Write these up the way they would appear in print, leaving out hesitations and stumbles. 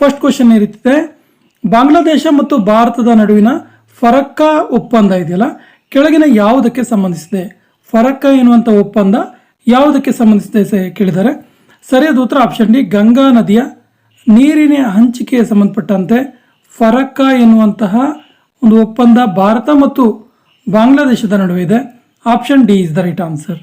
First question ಇರುತ್ತದೆ, ಬಾಂಗ್ಲಾದೇಶ ಮತ್ತು ಭಾರತದ ನಡುವಿನ ಫರಕ್ಕಾ ಒಪ್ಪಂದ ಇದೆಯಲ್ಲ, ಕೆಳಗಿನ ಯಾವುದಕ್ಕೆ ಸಂಬಂಧಿಸಿದೆ? ಫರಕ್ಕಾ ಎನ್ನುವಂಥ ಒಪ್ಪಂದ ಯಾವುದಕ್ಕೆ ಸಂಬಂಧಿಸಿದೆ ಕೇಳಿದ್ದಾರೆ. ಸರಿಯಾದ ಉತ್ತರ ಆಪ್ಷನ್ ಡಿ, ಗಂಗಾ ನದಿಯ ನೀರಿನ ಹಂಚಿಕೆಗೆ ಸಂಬಂಧಪಟ್ಟಂತೆ ಫರಕ್ಕಾ ಎನ್ನುವಂತಹ ಒಂದು ಒಪ್ಪಂದ ಭಾರತ ಮತ್ತು ಬಾಂಗ್ಲಾದೇಶದ ನಡುವೆ ಇದೆ. Option D is the right answer.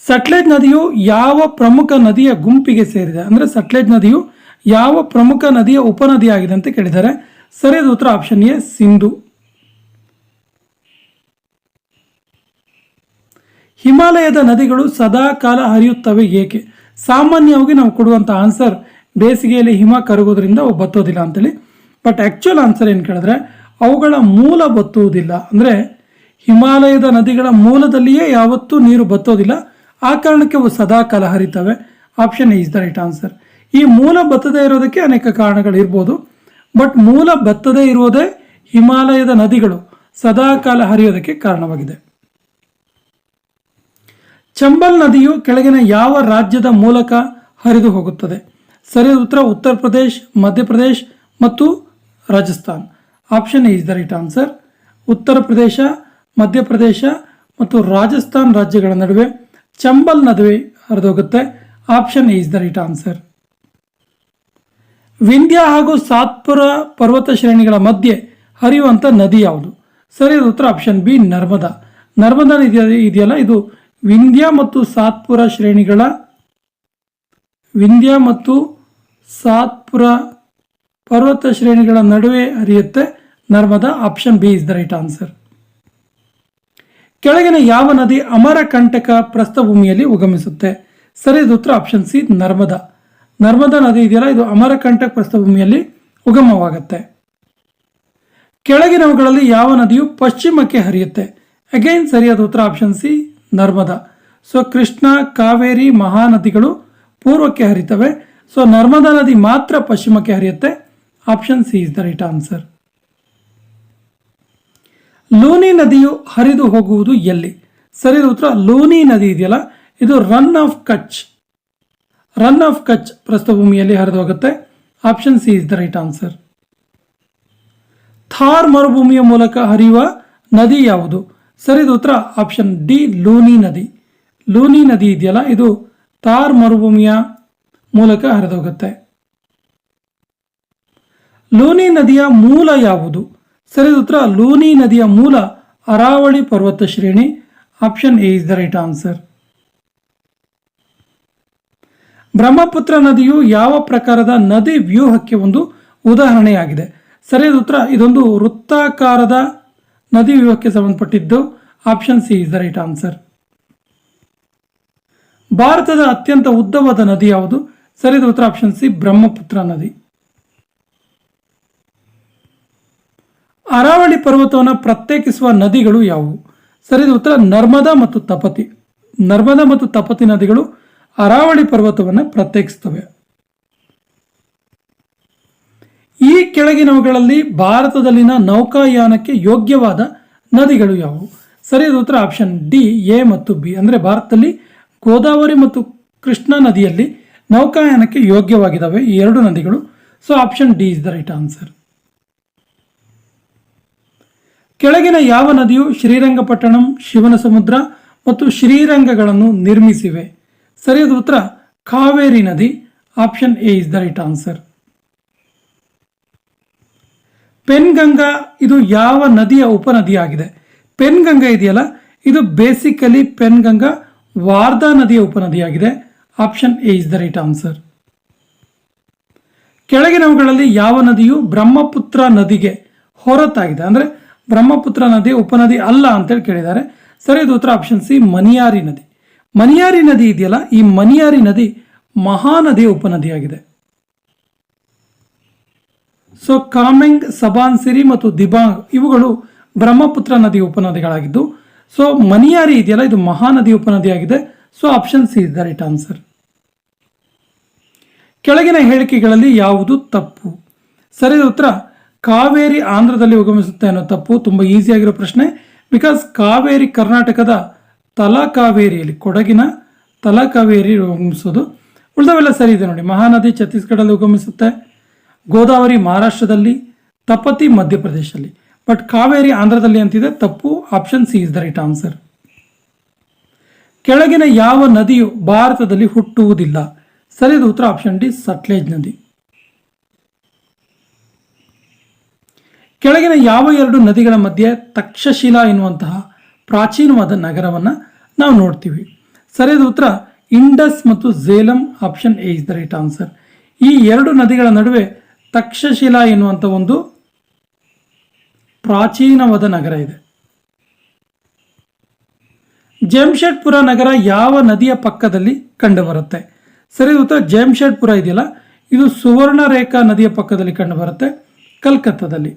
Sutlej ನದಿಯು ಯಾವ ಪ್ರಮುಖ ನದಿಯ ಗುಂಪಿಗೆ ಸೇರಿದೆ? ಅಂದರೆ ಸಟ್ಲೇಜ್ ನದಿಯು ಯಾವ ಪ್ರಮುಖ ನದಿಯ ಉಪನದಿಯಾಗಿದೆ ಅಂತ ಕೇಳಿದ್ದಾರೆ. ಸರಿಯಾದ ಉತ್ತರ ಆಪ್ಷನ್ ಎ, ಸಿಂಧು. ಹಿಮಾಲಯದ ನದಿಗಳು ಸದಾ ಕಾಲ ಹರಿಯುತ್ತವೆ ಏಕೆ? ಸಾಮಾನ್ಯವಾಗಿ ನಾವು ಕೊಡುವಂಥ ಆನ್ಸರ್ ಬೇಸಿಗೆಯಲ್ಲಿ ಹಿಮ ಕರಗೋದ್ರಿಂದ ಅವು ಬತ್ತೋದಿಲ್ಲ ಅಂತೇಳಿ. ಬಟ್ ಆ್ಯಕ್ಚುಯಲ್ ಆನ್ಸರ್ ಏನು ಕೇಳಿದ್ರೆ ಅವುಗಳ ಮೂಲ ಬತ್ತುವುದಿಲ್ಲ. ಅಂದರೆ ಹಿಮಾಲಯದ ನದಿಗಳ ಮೂಲದಲ್ಲಿಯೇ ಯಾವತ್ತೂ ನೀರು ಬತ್ತೋದಿಲ್ಲ, ಆ ಕಾರಣಕ್ಕೆ ಅವು ಸದಾ ಕಾಲ ಹರಿತವೆ. Option A is the right answer. ಈ ಮೂಲ ಬತ್ತದೇ ಇರೋದಕ್ಕೆ ಅನೇಕ ಕಾರಣಗಳಿರ್ಬೋದು, ಬಟ್ ಮೂಲ ಬತ್ತದೇ ಇರುವುದೇ ಹಿಮಾಲಯದ ನದಿಗಳು ಸದಾ ಕಾಲ ಹರಿಯೋದಕ್ಕೆ ಕಾರಣವಾಗಿದೆ. ಚಂಬಲ್ ನದಿಯು ಕೆಳಗಿನ ಯಾವ ರಾಜ್ಯದ ಮೂಲಕ ಹರಿದು ಹೋಗುತ್ತದೆ? ಸರಿಯಾದ ಉತ್ತರ ಉತ್ತರ ಪ್ರದೇಶ್, ಮಧ್ಯಪ್ರದೇಶ್ ಮತ್ತು Rajasthan. Option A is the right answer. Uttar Pradesh, Madhya Pradesh ಮತ್ತು ರಾಜಸ್ಥಾನ್ ರಾಜ್ಯಗಳ ನಡುವೆ ಚಂಬಲ್ ನದಿ ಹರಿದೋಗುತ್ತೆ. Option A is the right answer. Vindhya ಹಾಗೂ ಸಾತ್ಪುರ ಪರ್ವತ ಶ್ರೇಣಿಗಳ ಮಧ್ಯೆ ಹರಿಯುವಂಥ ನದಿ ಯಾವುದು? ಸರಿಯಾದ ಉತ್ತರ ಆಪ್ಷನ್ ಬಿ, ನರ್ಮದಾ. ನರ್ಮದಾ ನದಿ ಇದೆಯಲ್ಲ, ಇದು ವಿಂಧ್ಯ ಮತ್ತು ಸಾತ್ಪುರ ಶ್ರೇಣಿಗಳ ಪರ್ವತ ಶ್ರೇಣಿಗಳ ನಡುವೆ ಹರಿಯುತ್ತೆ Narmada. Option B is the right answer. ಕೆಳಗಿನ ಯಾವ ನದಿ ಅಮರಕಂಟಕ ಪ್ರಸ್ಥಭೂಮಿಯಲ್ಲಿ ಉಗಮಿಸುತ್ತೆ? ಸರಿಯಾದ ಉತ್ತರ ಆಪ್ಷನ್ ಸಿ, ನರ್ಮದಾ. ನರ್ಮದಾ ನದಿ ಇದೆಯಲ್ಲ, ಇದು ಅಮರಕಂಟಕ ಪ್ರಸ್ಥಭೂಮಿಯಲ್ಲಿ ಉಗಮವಾಗುತ್ತೆ. ಕೆಳಗಿನವುಗಳಲ್ಲಿ ಯಾವ ನದಿಯು ಪಶ್ಚಿಮಕ್ಕೆ ಹರಿಯುತ್ತೆ? ಅಗೈನ್ ಸರಿಯಾದ ಉತ್ತರ option C, Narmada. So Krishna, Kaveri, ಮಹಾನದಿಗಳು ಪೂರ್ವಕ್ಕೆ ಹರಿತವೆ. ಸೊ ನರ್ಮದಾ ನದಿ ಮಾತ್ರ ಪಶ್ಚಿಮಕ್ಕೆ ಹರಿಯುತ್ತೆ. Option C is the right answer. Luni ನದಿಯು ಹರಿದು ಹೋಗುವುದು ಎಲ್ಲಿ? ಸರಿಯಾದ ಉತ್ತರ ಲೂನಿ ನದಿ ಇದೆಯಲ್ಲ, ಇದು ರನ್ ಆಫ್ ಕಚ್ ಪ್ರಸ್ಥಭೂಮಿಯಲ್ಲಿ ಹರಿದು ಹೋಗುತ್ತೆ. Option C is the right answer. Thar ಮರುಭೂಮಿಯ ಮೂಲಕ ಹರಿಯುವ ನದಿ ಯಾವುದು? ಸರಿಯಾದ ಉತ್ತರ ಆಪ್ಷನ್ ಡಿ, ಲೂನಿ ನದಿ. ಲೂನಿ ನದಿ ಇದೆಯಲ್ಲ, ಇದು ಥಾರ್ ಮರುಭೂಮಿಯ ಮೂಲಕ ಹರಿದೋಗುತ್ತೆ. ಲೂನಿ ನದಿಯ ಮೂಲ ಯಾವುದು? ಸರಿಯಾದ ಉತ್ತರ ಲೂನಿ ನದಿಯ ಮೂಲ ಅರಾವಳಿ ಪರ್ವತ ಶ್ರೇಣಿ. Option A is the right answer. Brahmaputra ನದಿಯು ಯಾವ ಪ್ರಕಾರದ ನದಿ ವ್ಯೂಹಕ್ಕೆ ಒಂದು ಉದಾಹರಣೆಯಾಗಿದೆ? ಸರಿಯಾದ ಉತ್ತರ ಇದೊಂದು ವೃತ್ತಾಕಾರದ ನದಿ ವ್ಯೂಹಕ್ಕೆ ಸಂಬಂಧಪಟ್ಟಿದ್ದು. Option C is the right answer. ಭಾರತದ ಅತ್ಯಂತ ಉದ್ದವಾದ ನದಿ ಯಾವುದು? ಸರಿಯಾದ ಉತ್ತರ ಆಪ್ಷನ್ ಸಿ, ಬ್ರಹ್ಮಪುತ್ರ ನದಿ. ಅರಾವಳಿ ಪರ್ವತವನ್ನು ಪ್ರತ್ಯೇಕಿಸುವ ನದಿಗಳು ಯಾವುವು? ಸರಿಯಾದ ಉತ್ತರ ನರ್ಮದಾ ಮತ್ತು ತಪತಿ. ನರ್ಮದಾ ಮತ್ತು ತಪತಿ ನದಿಗಳು ಅರಾವಳಿ ಪರ್ವತವನ್ನು ಪ್ರತ್ಯೇಕಿಸುತ್ತವೆ. ಈ ಕೆಳಗಿನವುಗಳಲ್ಲಿ ಭಾರತದಲ್ಲಿನ ನೌಕಾಯಾನಕ್ಕೆ ಯೋಗ್ಯವಾದ ನದಿಗಳು ಯಾವುವು? ಸರಿಯಾದ ಉತ್ತರ ಆಪ್ಷನ್ ಡಿ, ಎ ಮತ್ತು ಬಿ. ಅಂದರೆ ಭಾರತದಲ್ಲಿ ಗೋದಾವರಿ ಮತ್ತು ಕೃಷ್ಣಾ ನದಿಯಲ್ಲಿ ನೌಕಾಯಾನಕ್ಕೆ ಯೋಗ್ಯವಾಗಿದ್ದಾವೆ ಈ ಎರಡು ನದಿಗಳು. So option D is the right answer. ಕೆಳಗಿನ ಯಾವ ನದಿಯು ಶ್ರೀರಂಗಪಟ್ಟಣಂ, ಶಿವನ ಸಮುದ್ರ ಮತ್ತು ಶ್ರೀರಂಗಗಳನ್ನು ನಿರ್ಮಿಸಿವೆ? ಸರಿಯಾದ ಉತ್ತರ ಕಾವೇರಿ ನದಿ. Option A is the right answer. Penganga ಇದು ಯಾವ ನದಿಯ ಉಪನದಿಯಾಗಿದೆ? ಪೆನ್ಗಂಗಾ ಇದೆಯಲ್ಲ, ಇದು ಬೇಸಿಕಲಿ ಪೆನ್ಗಂಗಾ ವಾರ್ಧಾ ನದಿಯ ಉಪನದಿಯಾಗಿದೆ. Option A is the right answer. ಕೆಳಗಿನವುಗಳಲ್ಲಿ ಯಾವ ನದಿಯು ಬ್ರಹ್ಮಪುತ್ರ ನದಿಗೆ ಹೊರತಾಗಿದೆ? ಅಂದರೆ ಬ್ರಹ್ಮಪುತ್ರ ನದಿ ಉಪನದಿ ಅಲ್ಲ ಅಂತೇಳಿ ಕೇಳಿದ್ದಾರೆ. ಸರಿಯಾದ ಉತ್ತರ ಆಪ್ಷನ್ ಸಿ, ಮನಿಯಾರಿ ನದಿ. ಮನಿಯಾರಿ ನದಿ ಇದೆಯಲ್ಲ, ಈ ಮನಿಯಾರಿ ನದಿ ಮಹಾನದಿಯ ಉಪನದಿಯಾಗಿದೆ. ಸೊ ಕಾಮೆಂಗ್, ಸಬಾನ್ಸಿರಿ ಮತ್ತು ದಿಬಾಂಗ್ ಇವುಗಳು ಬ್ರಹ್ಮಪುತ್ರ ನದಿಯ ಉಪನದಿಗಳಾಗಿದ್ದು, ಸೊ ಮನಿಯಾರಿ ಇದೆಯಲ್ಲ, ಇದು ಮಹಾನದಿ ಉಪನದಿಯಾಗಿದೆ. So option C is the right answer. ಕೆಳಗಿನ ಹೇಳಿಕೆಗಳಲ್ಲಿ ಯಾವುದು ತಪ್ಪು? ಸರಿಯಾದ ಉತ್ತರ ಕಾವೇರಿ ಆಂಧ್ರದಲ್ಲಿ ಉಗಮಿಸುತ್ತೆ ಅನ್ನೋ ತಪ್ಪು. ತುಂಬ ಈಸಿಯಾಗಿರೋ ಪ್ರಶ್ನೆ. ಬಿಕಾಸ್ ಕಾವೇರಿ ಕರ್ನಾಟಕದ ತಲಕಾವೇರಿಯಲ್ಲಿ, ಕೊಡಗಿನ ತಲಕಾವೇರಿ ಉಗಮಿಸೋದು. ಉಳಿದವೆಲ್ಲ ಸರಿ ಇದೆ ನೋಡಿ. ಮಹಾನದಿ ಛತ್ತೀಸ್ಗಢಲ್ಲಿ ಉಗಮಿಸುತ್ತೆ, ಗೋದಾವರಿ ಮಹಾರಾಷ್ಟ್ರದಲ್ಲಿ, ತಪತಿ ಮಧ್ಯಪ್ರದೇಶದಲ್ಲಿ. ಬಟ್ ಕಾವೇರಿ ಆಂಧ್ರದಲ್ಲಿ ಅಂತಿದೆ, ತಪ್ಪು. Option C is the right answer. ಕೆಳಗಿನ ಯಾವ ನದಿಯು ಭಾರತದಲ್ಲಿ ಹುಟ್ಟುವುದಿಲ್ಲ? ಸರಿಯಾದ ಉತ್ತರ ಆಪ್ಷನ್ ಡಿ, ಸಟ್ಲೇಜ್ ನದಿ. ಕೆಳಗಿನ ಯಾವ ಎರಡು ನದಿಗಳ ಮಧ್ಯೆ ತಕ್ಷಶಿಲಾ ಎನ್ನುವಂತಹ ಪ್ರಾಚೀನವಾದ ನಗರವನ್ನು ನಾವು ನೋಡ್ತೀವಿ? ಸರಿಯಾದ ಉತ್ತರ ಇಂಡಸ್ ಮತ್ತು Jhelum. Option A is the right answer. ಈ ಎರಡು ನದಿಗಳ ನಡುವೆ ತಕ್ಷಶಿಲಾ ಎನ್ನುವಂಥ ಒಂದು ಪ್ರಾಚೀನವಾದ ನಗರ ಇದೆ. ಜಮ್ಶೆಡ್ಪುರ ನಗರ ಯಾವ ನದಿಯ ಪಕ್ಕದಲ್ಲಿ ಕಂಡುಬರುತ್ತೆ? ಸರಿಯಾದ ಉತ್ತರ ಜಮ್ಶೆಡ್ಪುರ ಇದೆಯಲ್ಲ, ಇದು ಸುವರ್ಣ ರೇಖಾ ನದಿಯ ಪಕ್ಕದಲ್ಲಿ ಕಂಡುಬರುತ್ತೆ, ಕಲ್ಕತ್ತಾದಲ್ಲಿ,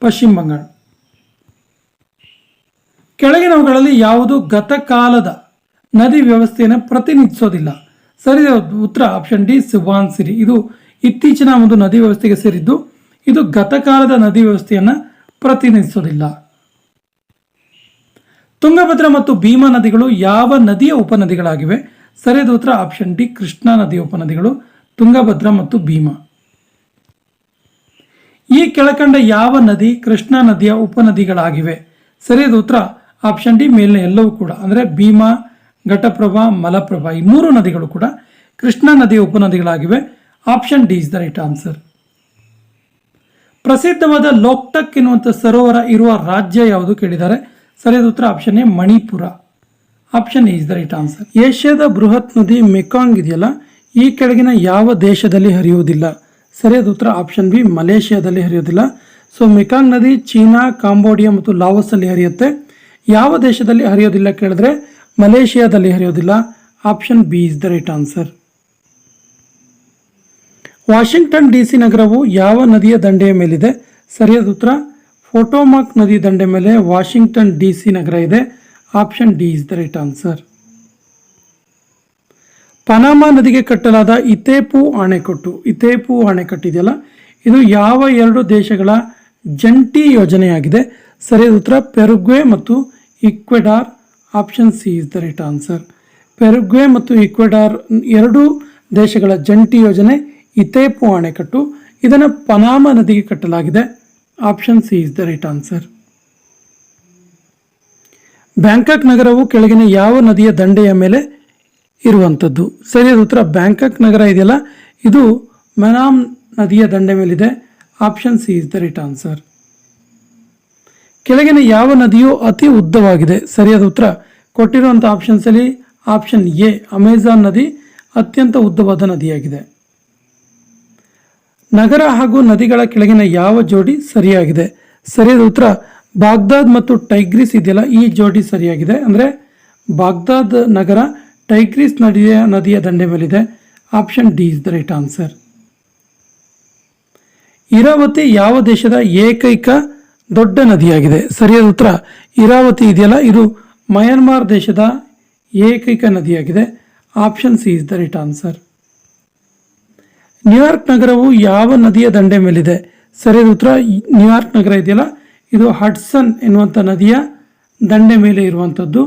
ಪಶ್ಚಿಮ ಬಂಗಾಳ. ಕೆಳಗಿನವುಗಳಲ್ಲಿ ಯಾವುದು ಗತಕಾಲದ ನದಿ ವ್ಯವಸ್ಥೆಯನ್ನು ಪ್ರತಿನಿಧಿಸೋದಿಲ್ಲ? ಸರಿಯಾದ ಉತ್ತರ ಆಪ್ಷನ್ ಡಿ, ಸುಬಾನ್ಸಿರಿ. ಇದು ಇತ್ತೀಚಿನ ಒಂದು ನದಿ ವ್ಯವಸ್ಥೆಗೆ ಸೇರಿದ್ದು. ಇದು ಗತಕಾಲದ ನದಿ ವ್ಯವಸ್ಥೆಯನ್ನು ಪ್ರತಿನಿಧಿಸೋದಿಲ್ಲ. ತುಂಗಭದ್ರಾ ಮತ್ತು ಭೀಮಾ ನದಿಗಳು ಯಾವ ನದಿಯ ಉಪನದಿಗಳಾಗಿವೆ? ಸರಿಯಾದ ಉತ್ತರ ಆಪ್ಷನ್ ಡಿ, ಕೃಷ್ಣಾ ನದಿಯ ಉಪನದಿಗಳು ತುಂಗಭದ್ರಾ ಮತ್ತು ಭೀಮಾ. ಈ ಕೆಳಕಂಡ ಯಾವ ನದಿ ಕೃಷ್ಣಾ ನದಿಯ ಉಪನದಿಗಳಾಗಿವೆ? ಸರಿಯಾದ ಉತ್ತರ ಆಪ್ಷನ್ ಡಿ, ಮೇಲಿನ ಎಲ್ಲವೂ ಕೂಡ. ಅಂದರೆ ಭೀಮಾ, ಘಟಪ್ರಭಾ, ಮಲಪ್ರಭಾ, ಈ ಮೂರು ನದಿಗಳು ಕೂಡ ಕೃಷ್ಣಾ ನದಿಯ ಉಪನದಿಗಳಾಗಿವೆ. Option D is the right answer. ಪ್ರಸಿದ್ಧವಾದ ಲೋಕ್ಟಕ್ ಎನ್ನುವಂಥ ಸರೋವರ ಇರುವ ರಾಜ್ಯ ಯಾವುದು ಕೇಳಿದ್ದಾರೆ? ಸರಿಯಾದ ಉತ್ತರ option A, Manipur. Option A is the right answer. ಏಷ್ಯಾದ ಬೃಹತ್ ನದಿ ಮೆಕಾಂಗ್ ಇದೆಯಲ್ಲ, ಈ ಕೆಳಗಿನ ಯಾವ ದೇಶದಲ್ಲಿ ಹರಿಯುವುದಿಲ್ಲ? ಸರಿಯಾದ ಉತ್ತರ ಆಪ್ಷನ್ ಬಿ, ಮಲೇಷಿಯಾದಲ್ಲಿ ಹರಿಯೋದಿಲ್ಲ. ಸೊ ಮೆಕಾಂಗ್ ನದಿ ಚೀನಾ, ಕಾಂಬೋಡಿಯಾ ಮತ್ತು ಲಾವೋಸ್ ಅಲ್ಲಿ ಹರಿಯುತ್ತೆ. ಯಾವ ದೇಶದಲ್ಲಿ ಹರಿಯೋದಿಲ್ಲ ಕೇಳಿದ್ರೆ ಮಲೇಷಿಯಾದಲ್ಲಿ ಹರಿಯೋದಿಲ್ಲ. Option B is the right answer. Washington D C ನಗರವು ಯಾವ ನದಿಯ ದಂಡೆಯ ಮೇಲಿದೆ? ಸರಿಯಾದ ಉತ್ತರ ಫೋಟೋಮಾಕ್ ನದಿ ದಂಡೆ ಮೇಲೆ ವಾಷಿಂಗ್ಟನ್ ಡಿ ಸಿ ನಗರ ಇದೆ. Option D is the right answer. Panama ನದಿಗೆ ಕಟ್ಟಲಾದ ಇತೇಪು ಅಣೆಕಟ್ಟು ಇದೆಯಲ್ಲ, ಇದು ಯಾವ ಎರಡು ದೇಶಗಳ ಜಂಟಿ ಯೋಜನೆಯಾಗಿದೆ? ಸರಿಯಾದ ಉತ್ತರ ಪೆರುಗ್ವೆ ಮತ್ತು Ecuador. Option C is the right answer. Paraguay ಮತ್ತು ಈಕ್ವೆಡಾರ್ ಎರಡೂ ದೇಶಗಳ ಜಂಟಿ ಯೋಜನೆ ಇತೇಪು ಅಣೆಕಟ್ಟು. ಇದನ್ನು ಪನಾಮಾ ನದಿಗೆ ಕಟ್ಟಲಾಗಿದೆ. Option C is the right answer. Bangkok ನಗರವು ಕೆಳಗಿನ ಯಾವ ನದಿಯ ದಂಡೆಯ ಮೇಲೆ ಇರುವಂಥದ್ದು? ಸರಿಯಾದ ಉತ್ತರ ಬ್ಯಾಂಕಾಕ್ ನಗರ ಇದೆಯಲ್ಲ, ಇದು ಮೆನಾಮ್ ನದಿಯ ದಂಡೆ ಮೇಲಿದೆ. Option C is the right answer. ಕೆಳಗಿನ ಯಾವ ನದಿಯು ಅತಿ ಉದ್ದವಾಗಿದೆ? ಸರಿಯಾದ ಉತ್ತರ ಕೊಟ್ಟಿರುವಂಥ ಆಪ್ಷನ್ಸ್ ಅಲ್ಲಿ ಆಪ್ಷನ್ ಎ, ಅಮೆಜಾನ್ ನದಿ ಅತ್ಯಂತ ಉದ್ದವಾದ ನದಿಯಾಗಿದೆ. ನಗರ ಹಾಗೂ ನದಿಗಳ ಕೆಳಗಿನ ಯಾವ ಜೋಡಿ ಸರಿಯಾಗಿದೆ? ಸರಿಯಾದ ಉತ್ತರ ಬಾಗ್ದಾದ್ ಮತ್ತು ಟೈಗ್ರಿಸ್ ಇದೆಯಲ್ಲ, ಈ ಜೋಡಿ ಸರಿಯಾಗಿದೆ. ಅಂದರೆ ಬಾಗ್ದಾದ್ ನಗರ ಟೈಗ್ರಿಸ್ ನದಿಯ ದಂಡೆ ಮೇಲಿದೆ. Option D is the right answer. Iravati ಯಾವ ದೇಶದ ಏಕೈಕ ದೊಡ್ಡ ನದಿಯಾಗಿದೆ? ಸರಿಯಾದ ಉತ್ತರ ಇರಾವತಿ ಇದೆಯಲ್ಲ, ಇದು ಮಯನ್ಮಾರ್ ದೇಶದ ಏಕೈಕ ನದಿಯಾಗಿದೆ. Option C is the right answer. New York ನಗರವು ಯಾವ ನದಿಯ ದಂಡೆ ಮೇಲಿದೆ? ಸರಿಯಾದ ಉತ್ತರ ನ್ಯೂಯಾರ್ಕ್ ನಗರ ಇದೆಯಲ್ಲ, ಇದು ಹಡ್ಸನ್ ಎನ್ನುವಂಥ ನದಿಯ ದಂಡೆ ಮೇಲೆ ಇರುವಂಥದ್ದು.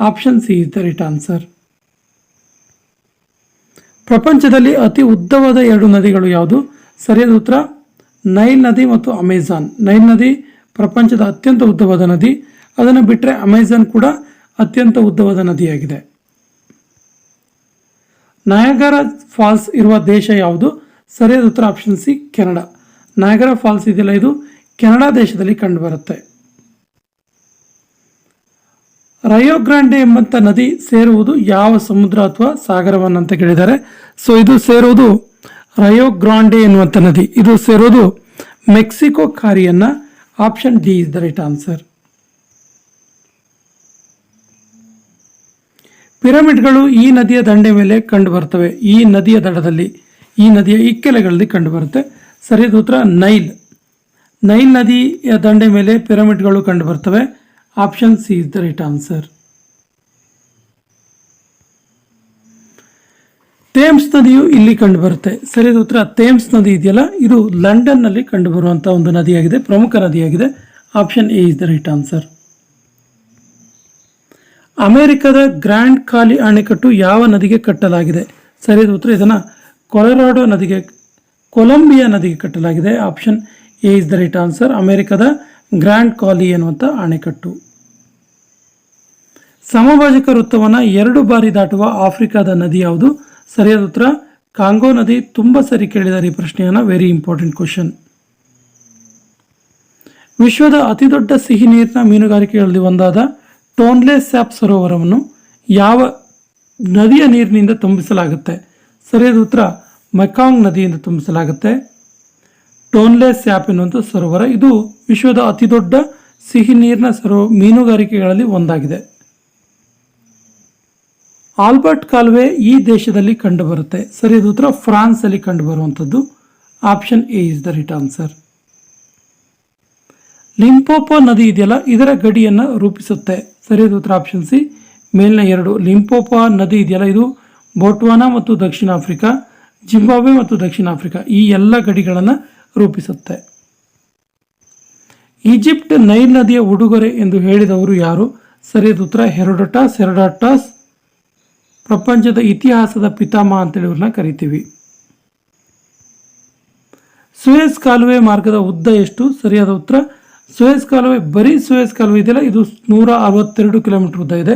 Option C is the right answer. ಪ್ರಪಂಚದಲ್ಲಿ ಅತಿ ಉದ್ದವಾದ ಎರಡು ನದಿಗಳು ಯಾವುದು? ಸರಿಯಾದ ಉತ್ತರ ನೈಲ್ ನದಿ ಮತ್ತು ಅಮೆಜಾನ್. ನೈಲ್ ನದಿ ಪ್ರಪಂಚದ ಅತ್ಯಂತ ಉದ್ದವಾದ ನದಿ. ಅದನ್ನು ಬಿಟ್ಟರೆ ಅಮೆಜಾನ್ ಕೂಡ ಅತ್ಯಂತ ಉದ್ದವಾದ ನದಿಯಾಗಿದೆ. ನಯಾಗರಾ ಫಾಲ್ಸ್ ಇರುವ ದೇಶ ಯಾವುದು? ಸರಿಯಾದ ಉತ್ತರ option C, Canada. Niagara falls ಇದೆಯಲ್ಲ, ಇದು ಕೆನಡಾ ದೇಶದಲ್ಲಿ ಕಂಡುಬರುತ್ತೆ. ರಯೋ ಗ್ರಾಂಡೆ ಎಂಬಂಥ ನದಿ ಸೇರುವುದು ಯಾವ ಸಮುದ್ರ ಅಥವಾ ಸಾಗರವನ್ನು ಅಂತ ಕೇಳಿದ್ದಾರೆ. ಸೊ ಇದು ಸೇರುವುದು ರಯೋ ಗ್ರಾಂಡೆ ಎನ್ನುವಂಥ ನದಿ, ಇದು ಸೇರೋದು ಮೆಕ್ಸಿಕೋ ಖಾರಿಯನ್ನ. Option D is the right answer. ಪಿರಮಿಡ್ಗಳು ಈ ನದಿಯ ದಂಡೆ ಮೇಲೆ ಕಂಡು ಬರ್ತವೆ. ಈ ನದಿಯ ದಡದಲ್ಲಿ, ಈ ನದಿಯ ಇಕ್ಕೆಲೆಗಳಲ್ಲಿ ಕಂಡು ಬರುತ್ತೆ. ಸರಿಯಾದ ಉತ್ತರ ನೈಲ್. ನೈಲ್ ನದಿಯ ದಂಡೆ ಮೇಲೆ ಪಿರಮಿಡ್ಗಳು ಕಂಡು ಬರ್ತವೆ. Option C is the right answer. Thames ನದಿಯು ಇಲ್ಲಿ ಕಂಡು ಬರುತ್ತೆ. ಸರಿಯಾದ ಉತ್ತರ ಥೇಮ್ಸ್ ನದಿ ಇದೆಯಲ್ಲ, ಇದು ಲಂಡನ್ ನಲ್ಲಿ ಕಂಡು ಬರುವಂತಹ ಒಂದು ನದಿಯಾಗಿದೆ, ಪ್ರಮುಖ ನದಿಯಾಗಿದೆ. Option A is the right answer. ಅಮೆರಿಕದ ಗ್ರ್ಯಾಂಡ್ ಖಾಲಿ ಅಣೆಕಟ್ಟು ಯಾವ ನದಿಗೆ ಕಟ್ಟಲಾಗಿದೆ? ಸರಿಯಾದ ಉತ್ತರ ಇದನ್ನು ಕೊಲಂಬಿಯಾ ನದಿಗೆ ಕಟ್ಟಲಾಗಿದೆ. Option A is the right answer. ಅಮೆರಿಕದ ಗ್ರ್ಯಾಂಡ್ ಖಾಲಿ ಎನ್ನುವಂಥ ಅಣೆಕಟ್ಟು. ಸಮಭಾಜಕ ವೃತ್ತವನ್ನು 2 ಬಾರಿ ದಾಟುವ ಆಫ್ರಿಕಾದ ನದಿ ಯಾವುದು? ಸರಿಯಾದ ಉತ್ತರ ಕಾಂಗೋ ನದಿ. ತುಂಬ ಸರಿ ಕೇಳಿದ್ದಾರೆ ಈ ಪ್ರಶ್ನೆಯನ್ನು, ವೆರಿ ಇಂಪಾರ್ಟೆಂಟ್ ಕ್ವಶನ್. ವಿಶ್ವದ ಅತಿ ದೊಡ್ಡ ಸಿಹಿ ನೀರಿನ ಮೀನುಗಾರಿಕೆಗಳಲ್ಲಿ ಒಂದಾದ ಟೋನ್ಲೆ ಸ್ಯಾಪ್ ಸರೋವರವನ್ನು ಯಾವ ನದಿಯ ನೀರಿನಿಂದ ತುಂಬಿಸಲಾಗುತ್ತೆ? ಸರಿಯಾದ ಉತ್ತರ ಮೆಕಾಂಗ್ ನದಿಯಿಂದ ತುಂಬಿಸಲಾಗುತ್ತೆ. ಟೋನ್ಲೆ ಸ್ಯಾಪ್ ಎನ್ನುವಂಥ ಸರೋವರ ಇದು ವಿಶ್ವದ ಅತಿ ದೊಡ್ಡ ಸಿಹಿ ನೀರಿನ ಮೀನುಗಾರಿಕೆಗಳಲ್ಲಿ ಒಂದಾಗಿದೆ. ಆಲ್ಬರ್ಟ್ ಕಾಲುವೆ ಈ ದೇಶದಲ್ಲಿ ಕಂಡುಬರುತ್ತೆ? ಸರಿಯಾದ ಉತ್ತರ ಫ್ರಾನ್ಸ್ ಅಲ್ಲಿ ಕಂಡುಬರುವಂಥದ್ದು. Option A is the right answer. Limpopo ನದಿ ಇದೆಯಲ್ಲ, ಇದರ ಗಡಿಯನ್ನು ರೂಪಿಸುತ್ತೆ? ಸರಿಯಾದ ಉತ್ತರ ಆಪ್ಷನ್ ಸಿ ಮೇಲಿನ 2. ಲಿಂಪೋಪೋ ನದಿ ಇದೆಯಲ್ಲ, ಇದು ಬೋಟ್ವಾನಾ ಮತ್ತು ದಕ್ಷಿಣ ಆಫ್ರಿಕಾ, ಜಿಂಬಾಬ್ವೆ ಮತ್ತು ದಕ್ಷಿಣ ಆಫ್ರಿಕಾ ಈ ಎಲ್ಲ ಗಡಿಗಳನ್ನು ರೂಪಿಸುತ್ತೆ. ಈಜಿಪ್ಟ್ ನೈಲ್ ನದಿಯ ಉಡುಗೊರೆ ಎಂದು ಹೇಳಿದವರು ಯಾರು? ಸರಿಯಾದ ಉತ್ತರ ಹೆರೋಡಾಟಸ್ ಪ್ರಪಂಚದ ಇತಿಹಾಸದ ಪಿತಾಮಹ ಅಂತೇಳಿ ಇವ್ರನ್ನ ಕರಿತೀವಿ. ಸುಯೆಜ್ ಕಾಲುವೆ ಮಾರ್ಗದ ಉದ್ದ ಎಷ್ಟು? ಸರಿಯಾದ ಉತ್ತರ ಸುಯೆಜ್ ಕಾಲುವೆ, ಬರೀ ಸುಯೆಜ್ ಕಾಲುವೆ ಇದೆಯಲ್ಲ, ಇದು 162 ಕಿಲೋಮೀಟರ್ ಉದ್ದ ಇದೆ.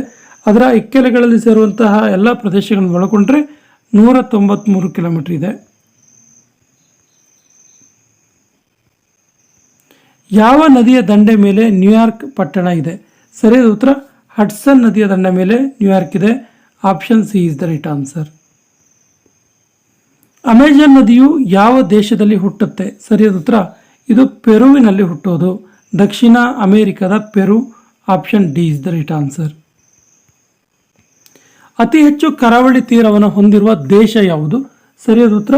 ಅದರ ಇಕ್ಕೆಲೆಗಳಲ್ಲಿ ಸೇರುವಂತಹ ಎಲ್ಲ ಪ್ರದೇಶಗಳನ್ನು ಒಳಗೊಂಡ್ರೆ 193 ಕಿಲೋಮೀಟರ್ ಇದೆ. ಯಾವ ನದಿಯ ದಂಡೆ ಮೇಲೆ ನ್ಯೂಯಾರ್ಕ್ ಪಟ್ಟಣ ಇದೆ? ಸರಿಯಾದ ಉತ್ತರ ಹಡ್ಸನ್ ನದಿಯ ದಂಡೆ ಮೇಲೆ ನ್ಯೂಯಾರ್ಕ್ ಇದೆ. Option C is the right answer. Amazon ನದಿಯು ಯಾವ ದೇಶದಲ್ಲಿ ಹುಟ್ಟುತ್ತೆ? ಸರಿಯಾದ ಉತ್ತರ ಇದು ಪೆರುವಿನಲ್ಲಿ ಹುಟ್ಟೋದು, ದಕ್ಷಿಣ ಅಮೆರಿಕದ Peru. Option D is the right answer. ಅತಿ ಹೆಚ್ಚು ಕರಾವಳಿ ತೀರವನ್ನು ಹೊಂದಿರುವ ದೇಶ ಯಾವುದು? ಸರಿಯಾದ ಉತ್ತರ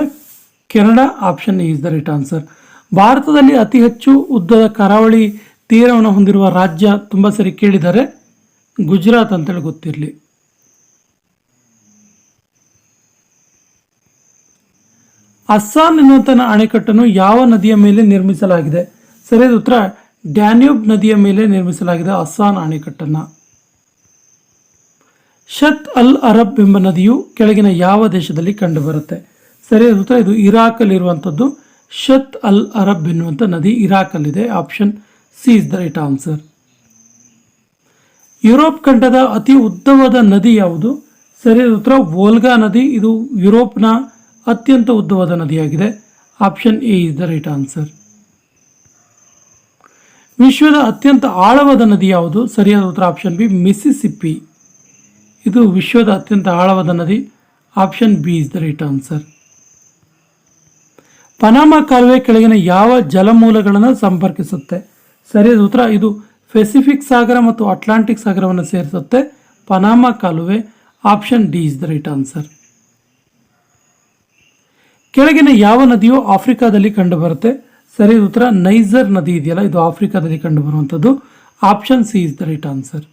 Canada. Option A is the right answer. ಭಾರತದಲ್ಲಿ ಅತಿ ಹೆಚ್ಚು ಉದ್ದದ ಕರಾವಳಿ ತೀರವನ್ನು ಹೊಂದಿರುವ ರಾಜ್ಯ ತುಂಬ ಸರಿ ಕೇಳಿದ್ದಾರೆ, ಗುಜರಾತ್ ಅಂತೇಳಿ ಗೊತ್ತಿರಲಿ. ಅಸ್ಸಾನ್ ಎನ್ನುವಂಥ ಅಣೆಕಟ್ಟನ್ನು ಯಾವ ನದಿಯ ಮೇಲೆ ನಿರ್ಮಿಸಲಾಗಿದೆ? ಸರಿಯಾದ ಉತ್ತರ ಡ್ಯಾನ್ಯೂಬ್ ನದಿಯ ಮೇಲೆ ನಿರ್ಮಿಸಲಾಗಿದೆ ಅಸ್ಸಾನ್ ಅಣೆಕಟ್ಟನ್ನು. ಶತ್ ಅಲ್ ಅರಬ್ ಎಂಬ ನದಿಯು ಕೆಳಗಿನ ಯಾವ ದೇಶದಲ್ಲಿ ಕಂಡುಬರುತ್ತೆ? ಸರಿಯಾದ ಉತ್ತರ ಇದು ಇರಾಕಲ್ಲಿರುವಂಥದ್ದು. ಶತ್ ಅಲ್ ಅರಬ್ ಎನ್ನುವಂಥ ನದಿ ಇರಾಕಲ್ಲಿದೆ. Option C is the right answer. Europe ಖಂಡದ ಅತಿ ಉದ್ದವಾದ ನದಿ ಯಾವುದು? ಸರಿಯಾದ ಉತ್ತರ ವೋಲ್ಗಾ ನದಿ. ಇದು ಯುರೋಪ್ನ ಅತ್ಯಂತ ಉದ್ದವಾದ ನದಿಯಾಗಿದೆ. Option A is the right answer. ವಿಶ್ವದ ಅತ್ಯಂತ ಆಳವಾದ ನದಿ ಯಾವುದು? ಸರಿಯಾದ ಉತ್ತರ ಆಪ್ಷನ್ ಬಿ ಮಿಸಿಸಿಪ್ಪಿ. ಇದು ವಿಶ್ವದ ಅತ್ಯಂತ ಆಳವಾದ ನದಿ. Option B is the right answer. Panama ಕಾಲುವೆ ಕೆಳಗಿನ ಯಾವ ಜಲಮೂಲಗಳನ್ನು ಸಂಪರ್ಕಿಸುತ್ತೆ? ಸರಿಯಾದ ಉತ್ತರ ಇದು ಪೆಸಿಫಿಕ್ ಸಾಗರ ಮತ್ತು ಅಟ್ಲಾಂಟಿಕ್ ಸಾಗರವನ್ನು ಸೇರಿಸುತ್ತೆ ಪನಾಮ ಕಾಲುವೆ. Option D is the right answer. ಕೆಳಗಿನ ಯಾವ ನದಿಯು ಆಫ್ರಿಕಾದಲ್ಲಿ ಕಂಡುಬರುತ್ತೆ? ಸರಿಯಾದ ಉತ್ತರ ನೈಜರ್ ನದಿ ಇದೆಯಲ್ಲ, ಇದು ಆಫ್ರಿಕಾದಲ್ಲಿ ಕಂಡುಬರುವಂಥದ್ದು. Option C is the right answer.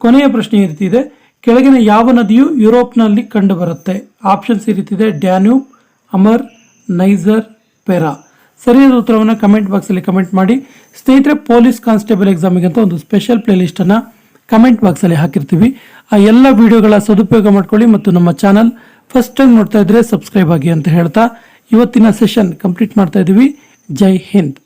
ಕೊನೆಯ ಪ್ರಶ್ನೆ ಈ ರೀತಿ ಇದೆ, ಕೆಳಗಿನ ಯಾವ ನದಿಯು ಯುರೋಪ್ನಲ್ಲಿ ಕಂಡುಬರುತ್ತೆ? ಆಪ್ಷನ್ಸ್ ಈ ರೀತಿ ಇದೆ, ಡ್ಯಾನ್ಯೂಬ್, ಅಮರ್, ನೈಜರ್, ಪೆರಾ. ಸರಿಯಾದ ಉತ್ತರವನ್ನು ಕಮೆಂಟ್ ಬಾಕ್ಸಲ್ಲಿ ಕಮೆಂಟ್ ಮಾಡಿ. ಸ್ನೇಹಿತರೆ, ಪೊಲೀಸ್ ಕಾನ್ಸ್ಟೇಬಲ್ ಎಕ್ಸಾಮಿಗೆ ಅಂತ ಒಂದು ಸ್ಪೆಷಲ್ ಪ್ಲೇಲಿಸ್ಟನ್ನು ಕಮೆಂಟ್ ಬಾಕ್ಸಲ್ಲಿ ಹಾಕಿರ್ತೀವಿ. ಆ ಎಲ್ಲ ವಿಡಿಯೋಗಳ ಸದುಪಯೋಗ ಮಾಡ್ಕೊಳ್ಳಿ ಮತ್ತು ನಮ್ಮ ಚಾನಲ್ ಫಸ್ಟ್ ಟೈಮ್ ನೋಡ್ತಾ ಇದ್ರೆ ಸಬ್ಸ್ಕ್ರೈಬ್ ಆಗಿ ಅಂತ ಹೇಳ್ತಾ ಇವತ್ತಿನ ಸೆಷನ್ ಕಂಪ್ಲೀಟ್ ಮಾಡ್ತಾ ಇದ್ದೀವಿ. ಜೈ ಹಿಂದ್.